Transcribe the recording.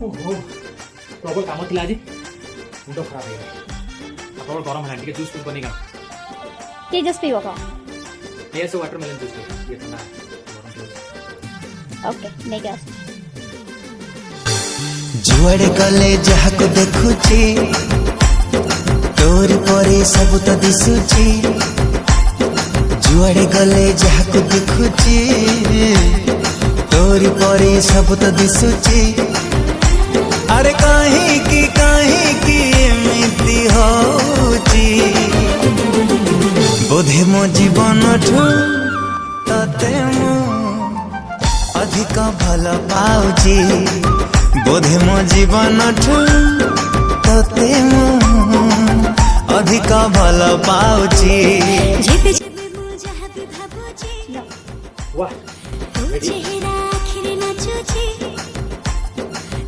ओहो प्रबल काम थिला आज मुंड खराब हो गया प्रबल गरम है टिके जूस बनेगा के जस्ट पीओ का ये सो वाटरमेलन जूस ये ठंडा गरम जूस ओके नहीं गया जुआड़े गले जहाको देखुची तोर परे सब तो दिसुची जुआड़े गले जहाको देखुची तोर परे सब तो दिसुची अरे काहे की एमिति होची बोधे मो जीवन ठू तते मो अधिक भल पाउची बोधे मो जीवन ठू तते मो अधिक भल पाउची वाह चेहरा आखिर नाचुची